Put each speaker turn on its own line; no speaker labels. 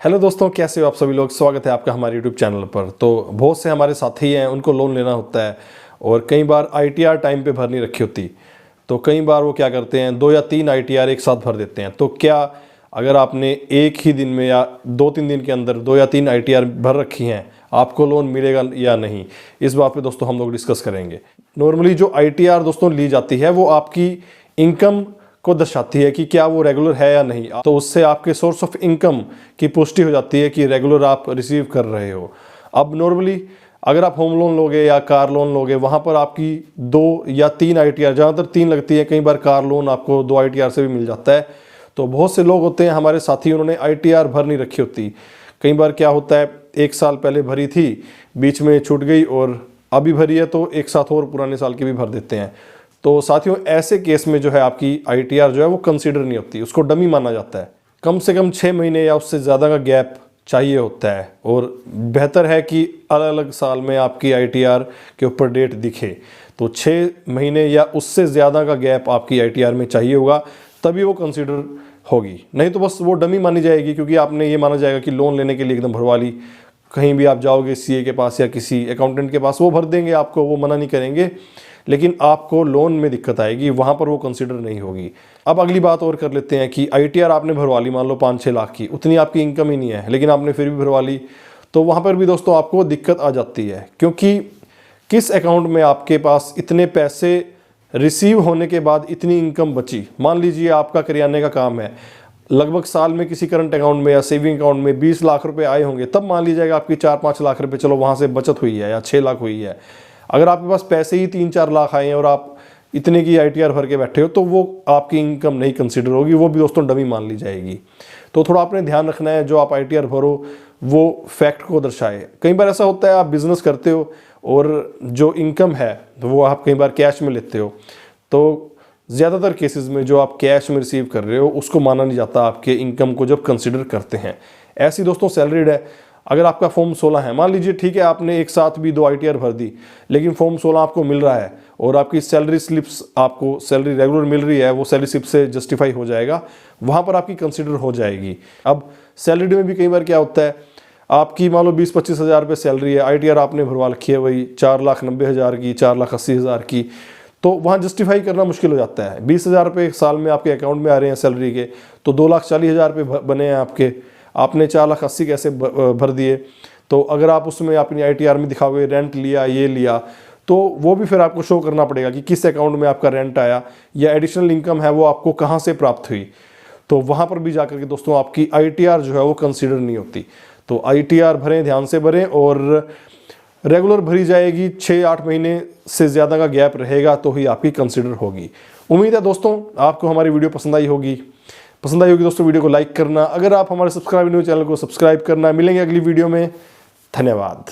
Hello दोस्तों, कैसे हो आप सभी लोग। स्वागत है आपका हमारे यूट्यूब चैनल पर। तो बहुत से हमारे साथी हैं, उनको लोन लेना होता है और कई बार आईटीआर टाइम पे भर नहीं रखी होती। तो कई बार वो क्या करते हैं, 2 या 3 आईटीआर एक साथ भर देते हैं। तो क्या अगर आपने एक ही दिन में या 2-3 दिन के अंदर 2 या 3 आईटीआर भर रखी हैं, आपको लोन मिलेगा या नहीं, इस बात पे दोस्तों हम लोग डिस्कस करेंगे। नॉर्मली जो आईटीआर दोस्तों ली जाती है वो आपकी इनकम को दर्शाती है कि क्या वो रेगुलर है या नहीं। तो उससे आपके सोर्स ऑफ इनकम की पुष्टि हो जाती है कि रेगुलर आप रिसीव कर रहे हो। अब नॉर्मली अगर आप होम लोन लोगे या कार लोन लोगे, वहाँ पर आपकी 2 या 3 आईटीआर, ज़्यादातर 3 लगती है। कई बार कार लोन आपको 2 आईटीआर से भी मिल जाता है। तो बहुत से लोग होते हैं हमारे साथी, उन्होंने आईटीआर भर नहीं रखी होती। कई बार क्या होता है, 1 साल पहले भरी थी, बीच में छूट गई और अभी भरी है तो एक साथ और पुराने साल की भी भर देते हैं। तो साथियों, ऐसे केस में जो है आपकी आईटीआर जो है वो कंसीडर नहीं होती, उसको डमी माना जाता है। कम से कम 6 महीने या उससे ज़्यादा का गैप चाहिए होता है और बेहतर है कि अलग अलग साल में आपकी आईटीआर के ऊपर डेट दिखे। तो 6 महीने या उससे ज़्यादा का गैप आपकी आईटीआर में चाहिए होगा, तभी वो कंसीडर होगी। नहीं तो बस वो डमी मानी जाएगी, क्योंकि आपने ये माना जाएगा कि लोन लेने के लिए एकदम भरवा ली। कहीं भी आप जाओगे सीए के पास या किसी अकाउंटेंट के पास, वो भर देंगे आपको, वो मना नहीं करेंगे, लेकिन आपको लोन में दिक्कत आएगी, वहाँ पर वो कंसीडर नहीं होगी। अब अगली बात और कर लेते हैं कि आईटीआर आपने भरवा ली, मान लो 5-6 लाख की, उतनी आपकी इनकम ही नहीं है, लेकिन आपने फिर भी भरवा ली। तो वहाँ पर भी दोस्तों आपको दिक्कत आ जाती है, क्योंकि किस अकाउंट में आपके पास इतने पैसे रिसीव होने के बाद इतनी इनकम बची। मान लीजिए आपका करियाने का काम है, लगभग साल में किसी करंट अकाउंट में या सेविंग अकाउंट में 20 लाख रुपए आए होंगे, तब मान लीजिएगा आपकी 4-5 लाख रुपए चलो वहाँ से बचत हुई है या 6 लाख हुई है। अगर आपके पास पैसे ही 3-4 लाख आए हैं और आप इतने की आईटीआर भर के बैठे हो, तो वो आपकी इनकम नहीं कंसीडर होगी, वो भी दोस्तों डमी मान ली जाएगी। तो थोड़ा आपने ध्यान रखना है, जो आप आईटीआर भरो वो फैक्ट को दर्शाए। कई बार ऐसा होता है आप बिजनेस करते हो और जो इनकम है वो आप कई बार कैश में लेते हो, तो ज़्यादातर केसेस में जो आप कैश में रिसीव कर रहे हो उसको माना नहीं जाता आपके इनकम को जब कंसिडर करते हैं। ऐसी दोस्तों सैलरीड है, अगर आपका फॉर्म 16 है, मान लीजिए ठीक है आपने एक साथ भी 2 आईटीआर भर दी, लेकिन फॉर्म 16 आपको मिल रहा है और आपकी सैलरी स्लिप्स, आपको सैलरी रेगुलर मिल रही है, वो सैलरी स्लिप से जस्टिफाई हो जाएगा, वहाँ पर आपकी कंसिडर हो जाएगी। अब सैलरी में भी कई बार क्या होता है, आपकी मान लो 20-25 हज़ार रुपये सैलरी है, आईटीआर आपने भरवा रखी है वही 4,90,000 की, 4,80,000 की, तो वहाँ जस्टिफाई करना मुश्किल हो जाता है। 20,000 रुपये साल में आपके अकाउंट में आ रहे हैं सैलरी के, तो 2,40,000 रुपये बने हैं आपके, आपने 4,80,000 कैसे भर दिए। तो अगर आप उसमें अपनी आईटीआर में दिखाओगे रेंट लिया, ये लिया, तो वो भी फिर आपको शो करना पड़ेगा कि किस अकाउंट में आपका रेंट आया या एडिशनल इनकम है वो आपको कहाँ से प्राप्त हुई। तो वहाँ पर भी जाकर के दोस्तों आपकी आईटीआर जो है वो कंसीडर नहीं होती। तो आईटीआर भरें, ध्यान से भरें, और रेगुलर भरी जाएगी। 6-8 महीने से ज़्यादा का गैप रहेगा तो ही आपकी कंसिडर होगी। उम्मीद है दोस्तों आपको हमारी वीडियो पसंद आई होगी। दोस्तों वीडियो को लाइक करना, अगर आप हमारे सब्सक्राइब नहीं हुए चैनल को सब्सक्राइब करना। मिलेंगे अगली वीडियो में, धन्यवाद।